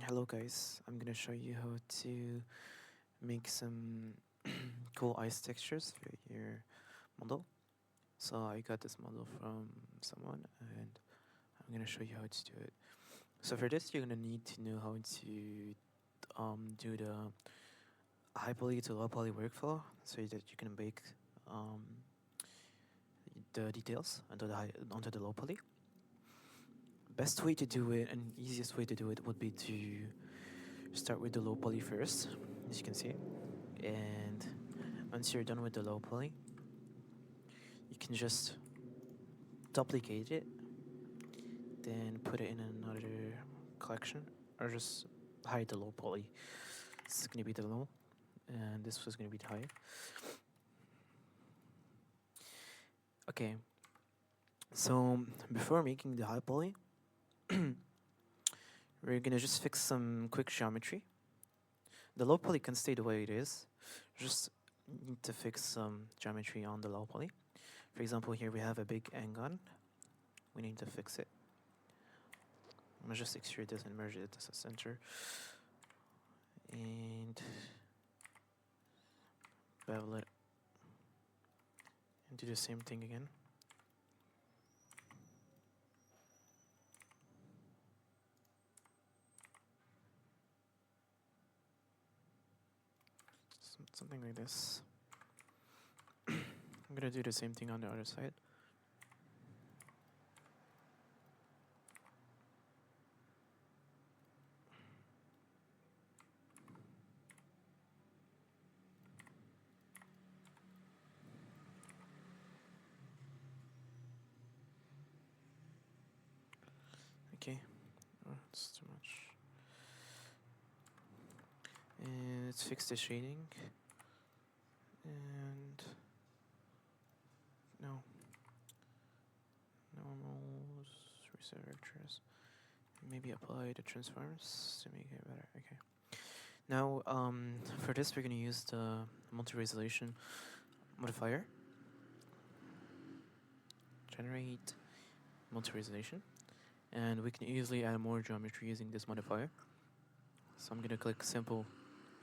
Hello guys, I'm gonna show you how to make some cool ice textures for your model. So I got this model from someone and I'm gonna show you how to do it. So for this you're gonna need to know how to do the high poly to low poly workflow so that you can bake um, the details onto the low poly. Best way to do it and easiest way to do it would be to start with the low poly first, as you can see. And once you're done with the low poly, you can just duplicate it, then put it in another collection, or just hide the low poly. This is going to be the low, and this was going to be the high. Okay, so before making the high poly, we're going to just fix some quick geometry. The low poly can stay the way it is, just need to fix some geometry on the low poly. For example, here we have a big angon. We need to fix it. I'm gonna just extrude this and merge it as a center. And bevel it. And do the same thing again. Something like this. I'm gonna do the same thing on the other side. Okay, oh, it's too much. And let's fix the shading. And no. Normals, reset vectors. Maybe apply the transforms to make it better. Okay. Now, for this we're gonna use the multi-resolution modifier. Generate multi-resolution. And we can easily add more geometry using this modifier. So I'm gonna click simple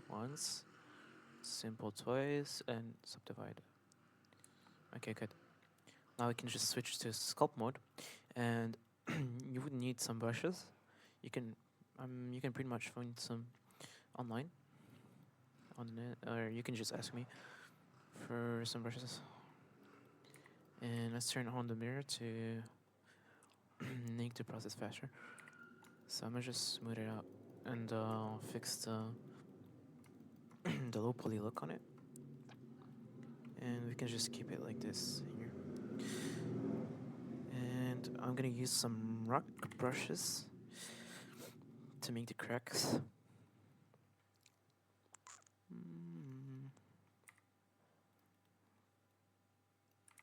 once, simple twice, and subdivide. Okay, good. Now we can just switch to sculpt mode, and you would need some brushes. You can pretty much find some online on the net, or you can just ask me for some brushes. And let's turn on the mirror to make the process faster. So I'm gonna just smooth it out and fix the the low poly look on it. And we can just keep it like this here. And I'm gonna use some rock brushes to make the cracks.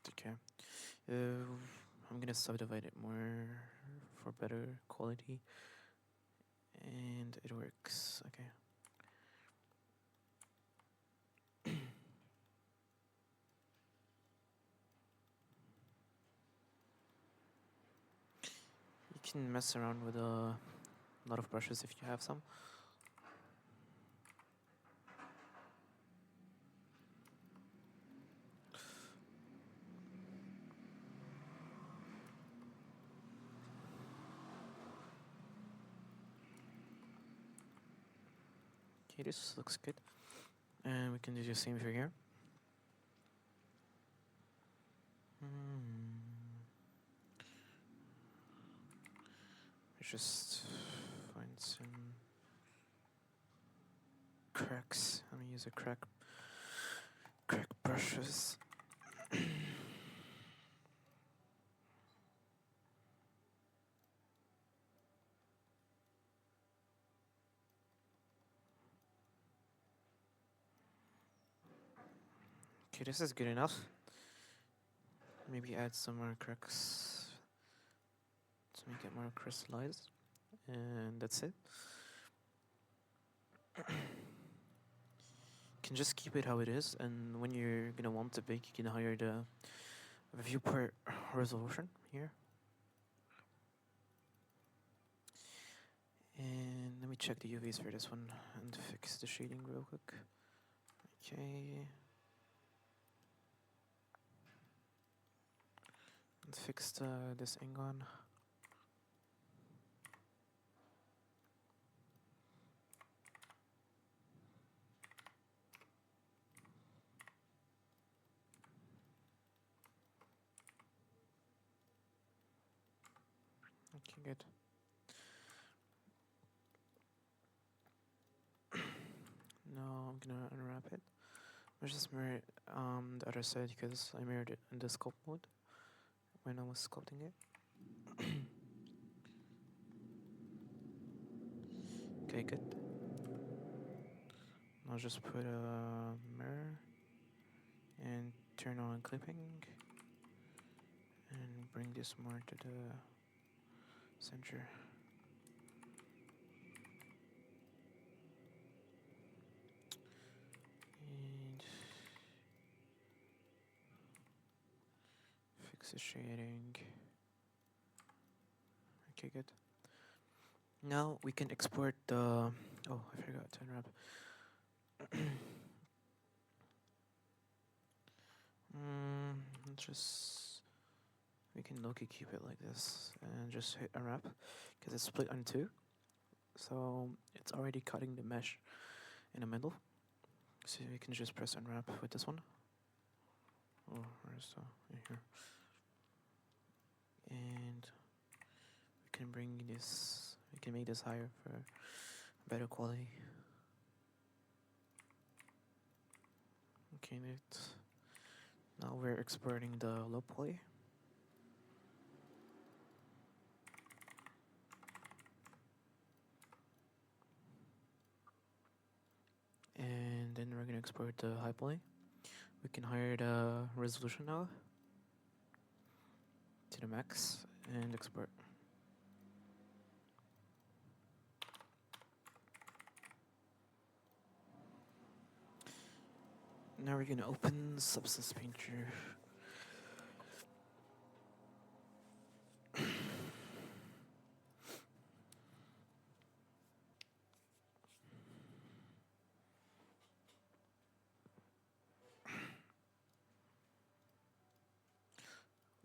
Okay. I'm gonna subdivide it more for better quality. And it works. Okay. You can mess around with a lot of brushes if you have some. Okay, this looks good. And we can do the same for here. Just find some cracks. I'm gonna use a crack brushes. Okay, this is good enough. Maybe add some more cracks to make it more crystallized. And that's it. You can just keep it how it is, and when you're gonna want to bake, you can hire the viewport resolution here. And let me check the UVs for this one and fix the shading real quick. Okay. Let's fix this ingon. Okay, good. Now I'm gonna unwrap it. Let's just mirror the other side because I mirrored it in the sculpt mode when I was sculpting it. Okay, good. I'll just put a mirror and turn on clipping and bring this more to the center. And fix the shading. Okay, good. Now we can export the... Oh, I forgot to unwrap. Just... We can low-key keep it like this and just hit unwrap because it's split on two. So it's already cutting the mesh in the middle. So we can just press unwrap with this one. Oh, where's the... Here. And we can bring this... We can make this higher for better quality. Okay, now we're exporting the low poly. And then we're gonna export the high poly. We can hire the resolution now to the max and export. Now we're gonna open Substance Painter.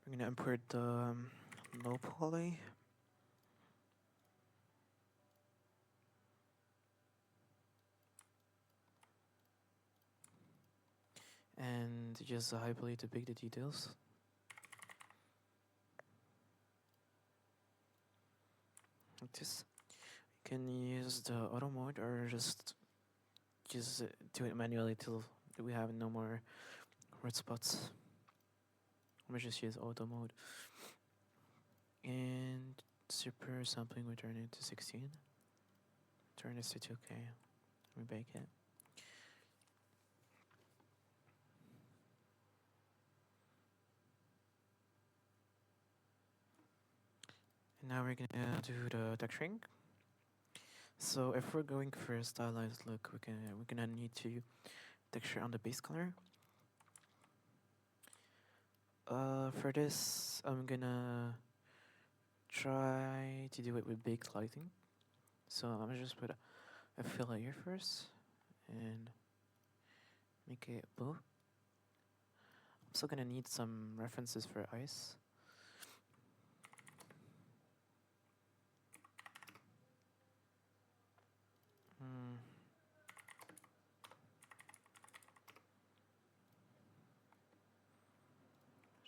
We're gonna import the low poly. And use the high poly to pick the details. Like this. You can use the auto mode or just do it manually till we have no more red spots. Or just use auto mode. And super sampling, we turn it to 16. Turn this to 2K. We bake it. And now we're gonna do the texturing. So if we're going for a stylized look, we're gonna need to texture on the base color. For this, I'm gonna try to do it with baked lighting. So I'm gonna just put a fill layer first and make it blue. I'm still gonna need some references for ice.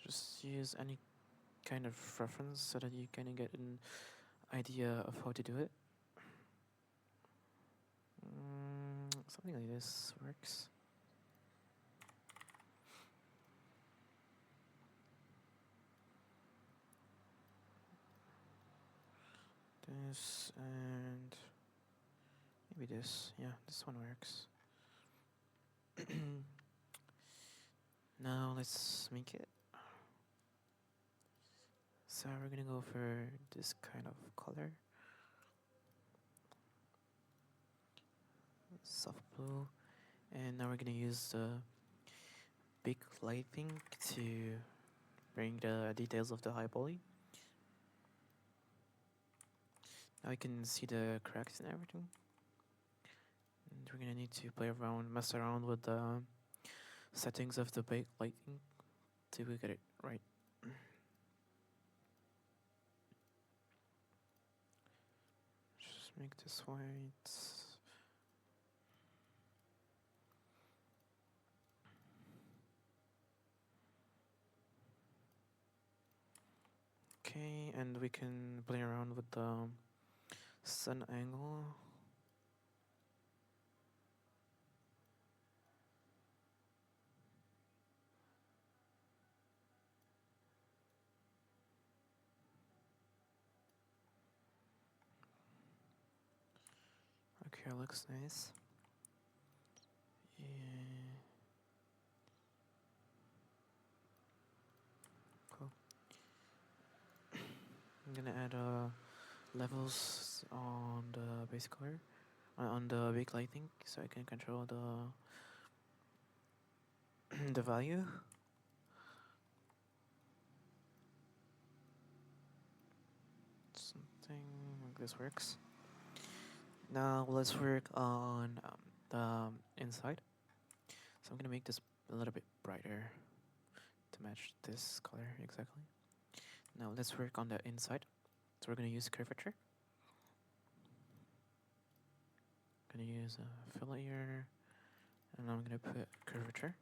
Just use any kind of reference so that you kind of get an idea of how to do it. Something like this works. This and maybe this. Yeah, this one works. Now let's make it. So we're gonna go for this kind of color. Soft blue. And now we're gonna use the big lighting to bring the details of the high poly. Now you can see the cracks and everything. we're gonna need to mess around with the settings of the lighting till we get it right. Just make this white. Okay, and we can play around with the sun angle. Okay, looks nice. Yeah. Cool. I'm gonna add levels on the base color, on the big lighting, so I can control the the value. Something like this works. Now let's work on the inside. So I'm gonna make this a little bit brighter to match this color exactly. Now let's work on the inside. So we're gonna use curvature. Gonna use a fill layer, and I'm gonna put curvature.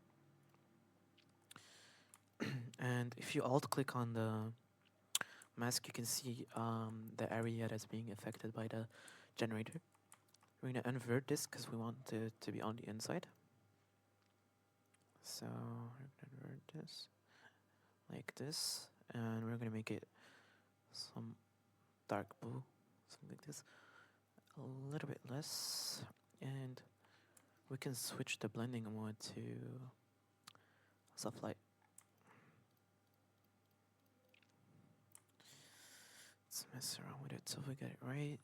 And if you alt click on the mask, you can see the area that's being affected by the generator. We're gonna invert this because we want it to be on the inside. So we're gonna invert this like this, and we're gonna make it some dark blue, something like this, a little bit less, and we can switch the blending mode to soft light. Let's mess around with it till we get it right.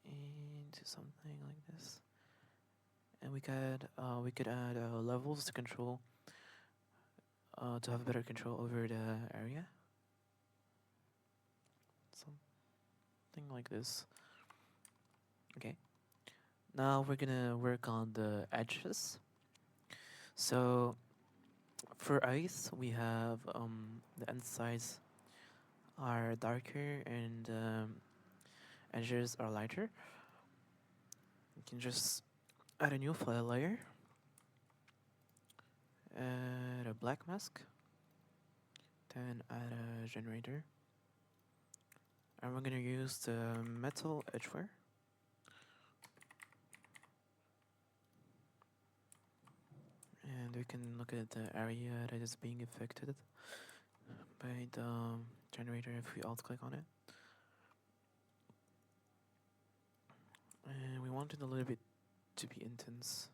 And something like this. And we could add levels to control, to have better control over the area. Something like this. Okay. Now we're gonna work on the edges. So for ice, we have the insides are darker and edges are lighter. You can just add a new file layer, add a black mask, then add a generator, and we're gonna use the metal edgeware. And we can look at the area that is being affected by the generator if we alt click on it. And we want it a little bit to be intense.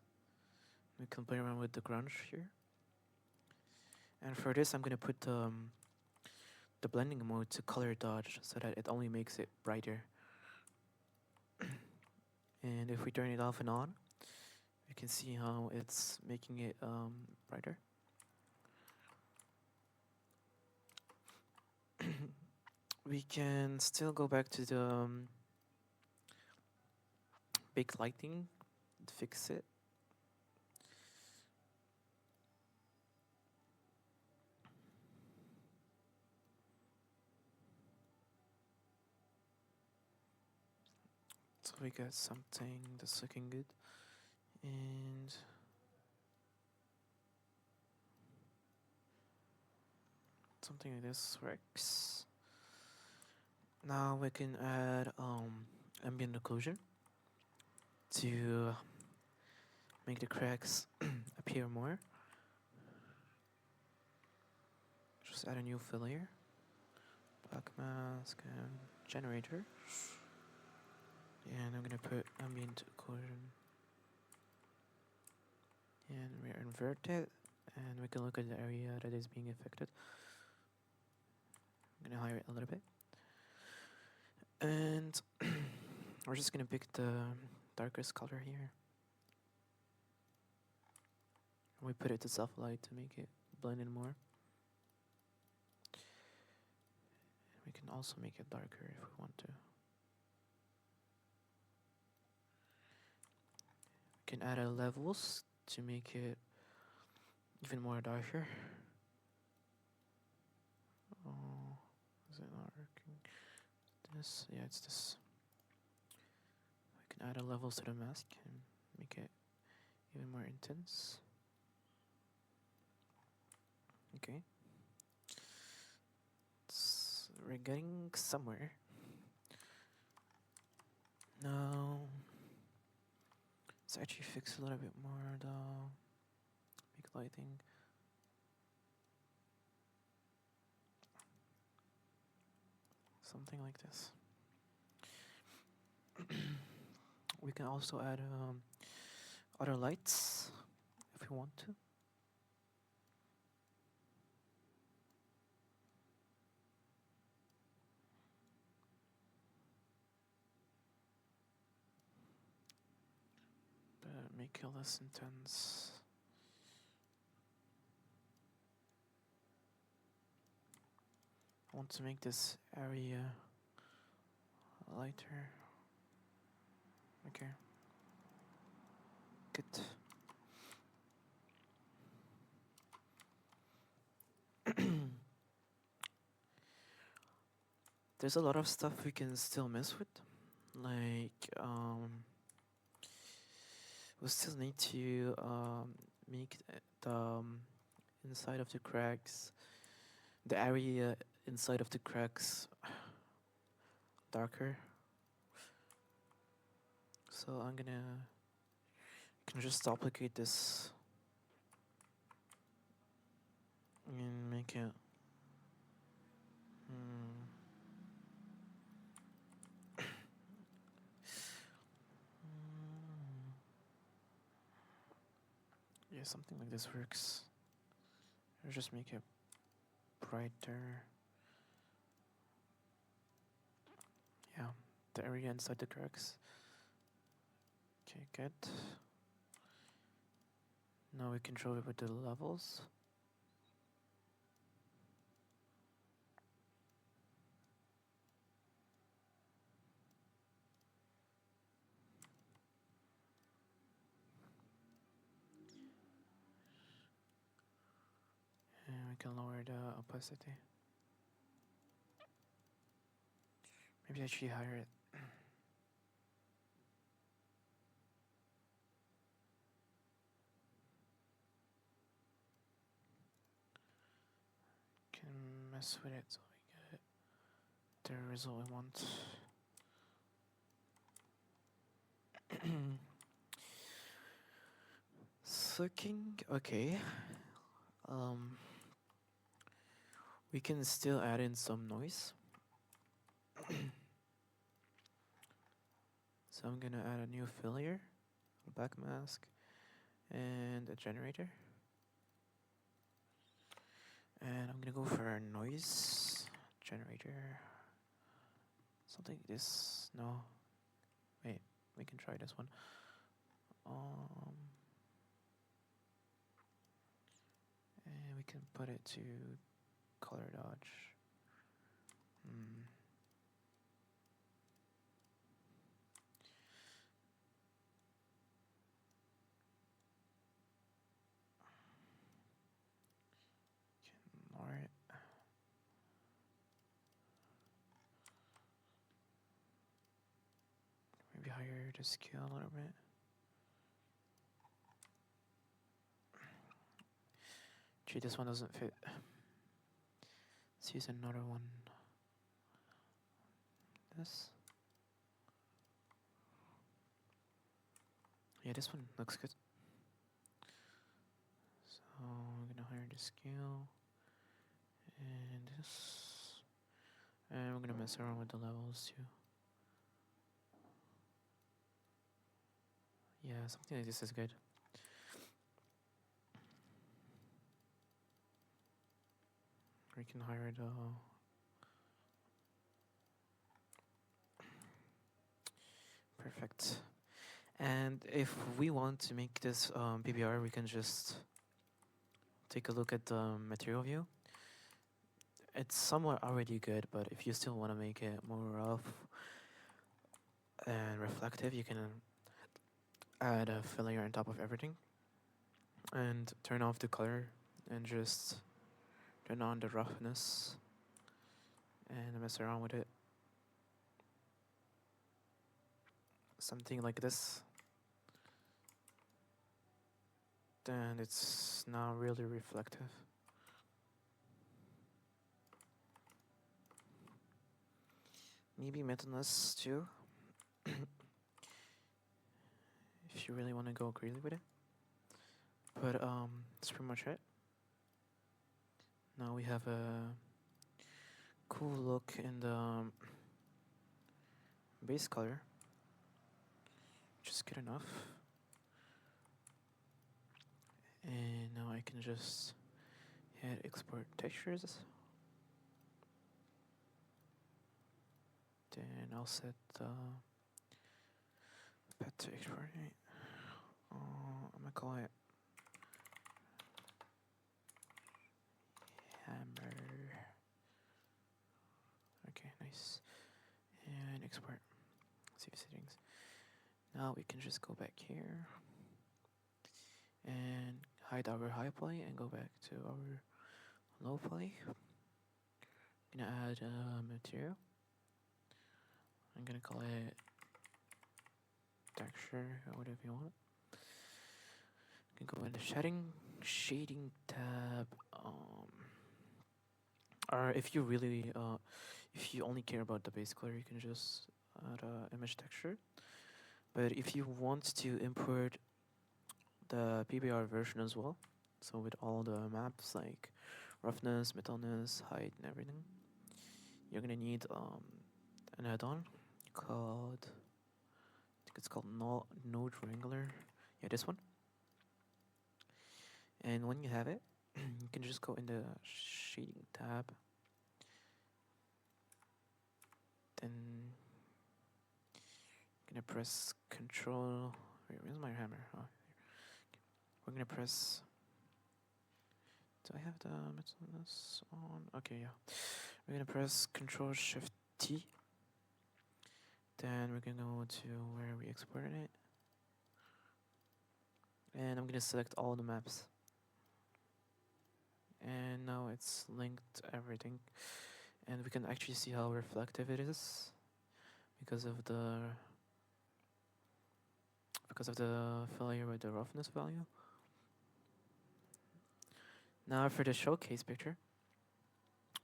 We can play around with the grunge here. And for this, I'm gonna put the blending mode to color dodge so that it only makes it brighter. And if we turn it off and on, you can see how it's making it brighter. We can still go back to the big lighting, fix it. So we got something that's looking good. And something like this works. Now we can add ambient occlusion to make the cracks appear more. Just add a new fill layer, black mask and generator. And I'm gonna put ambient occlusion. And we invert it, and we can look at the area that is being affected. I'm gonna hide it a little bit. And we're just gonna pick the darkest color here. We put it to soft light to make it blend in more. We can also make it darker if we want to. can add levels to make it even more darker. Oh, is it not working? This, yeah, it's this. I can add levels to the mask and make it even more intense. Okay. We're getting somewhere. Now, let's actually fix a little bit more the big lighting. Something like this. We can also add other lights if we want to. But make it less intense. I want to make this area lighter. Okay. Good. There's a lot of stuff we can still mess with. Like, we still need to make the inside of the cracks, the area inside of the cracks darker. So I'm gonna can just duplicate this and make it yeah, something like this works. Or just make it brighter. Yeah, the area inside the cracks. Okay, good. Now we control it with the levels. And we can lower the opacity. Maybe actually higher it. Can mess with it so we get the result we want. Sucking, okay. We can still add in some noise. So I'm gonna add a new fill layer, a back mask, and a generator. And I'm gonna go for a noise generator. Something like this. No. Wait, we can try this one. And we can put it to color dodge. Can lower it. Maybe higher the scale a little bit. Gee, this one doesn't fit. Let's use another one. This. Yeah, this one looks good. So I'm gonna higher the scale. And this. And we're gonna mess around with the levels too. Yeah, something like this is good. We can hire the perfect. And if we want to make this PBR, we can just take a look at the material view. It's somewhat already good, but if you still want to make it more rough and reflective, you can add a fill layer on top of everything and turn off the color and just turn on the roughness and mess around with it. Something like this. Then it's now really reflective. Maybe metalness too. If you really want to go crazy with it. But that's pretty much it. Now we have a cool look in the base color. Just good enough. And now I can just hit export textures. Then I'll set the pet to export. I'm gonna call it hammer. Okay, nice. And export. Save settings. Now we can just go back here and hide our high poly and go back to our low poly. I'm gonna add a material. I'm gonna call it texture or whatever you want. You can go in the shading tab. Or if you really if you only care about the base color, you can just add a image texture. But if you want to import the PBR version as well, so with all the maps like roughness, metalness, height, and everything, you're gonna need an add-on called, I think it's called Node Wrangler. Yeah, this one. And when you have it, you can just go in the shading tab. Then I'm gonna press Control. Wait, where's my hammer? Oh, we're gonna press. Do I have the metalness on? Okay, yeah. We're gonna press Control Shift T. Then we're gonna go to where we exported it. And I'm gonna select all the maps. And now it's linked to everything. And we can actually see how reflective it is because of the failure with the roughness value. Now for the showcase picture,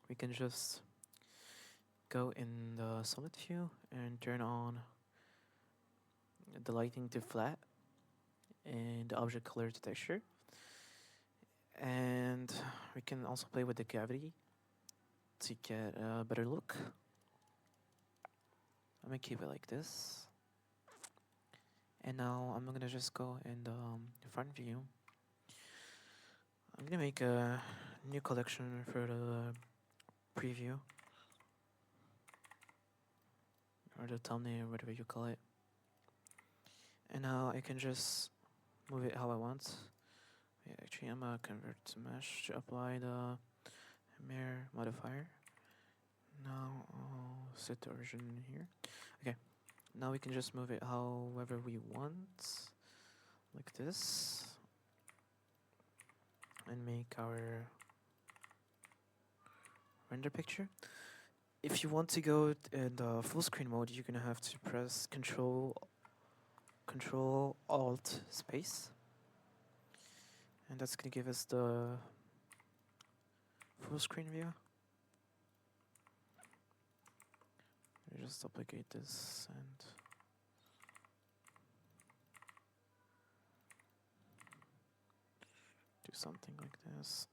we can just go in the solid view and turn on the lighting to flat and the object color to texture. And we can also play with the gravity to get a better look. I'm gonna keep it like this. And now I'm gonna just go in the front view. I'm gonna make a new collection for the preview. Or the thumbnail, whatever you call it. And now I can just move it how I want. Yeah, actually, I'm gonna convert to mesh to apply the mirror modifier. Now I'll set the origin here. Okay, now we can just move it however we want, like this, and make our render picture. If you want to go in the full screen mode, you're gonna have to press Control Alt space, and that's gonna give us the full screen view. I just duplicate this and do something like this.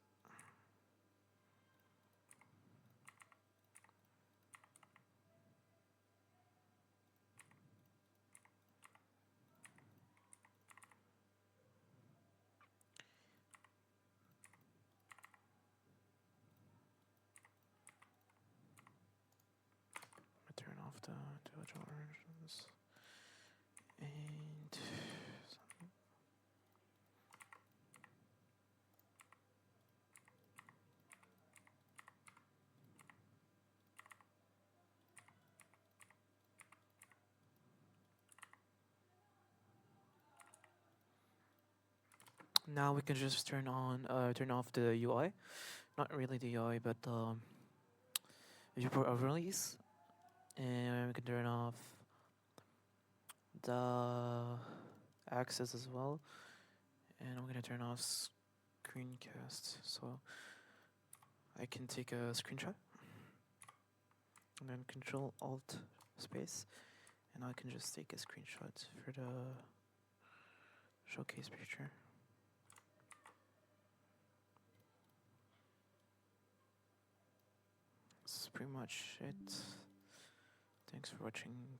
Turn off the individual origins and something. Now we can just turn off the UI. Not really the UI, but viewport overlays, and we can turn off the access as well. And I'm gonna turn off screencast, so I can take a screenshot, and then Control Alt Space, and I can just take a screenshot for the showcase picture. This is pretty much it. Thanks for watching.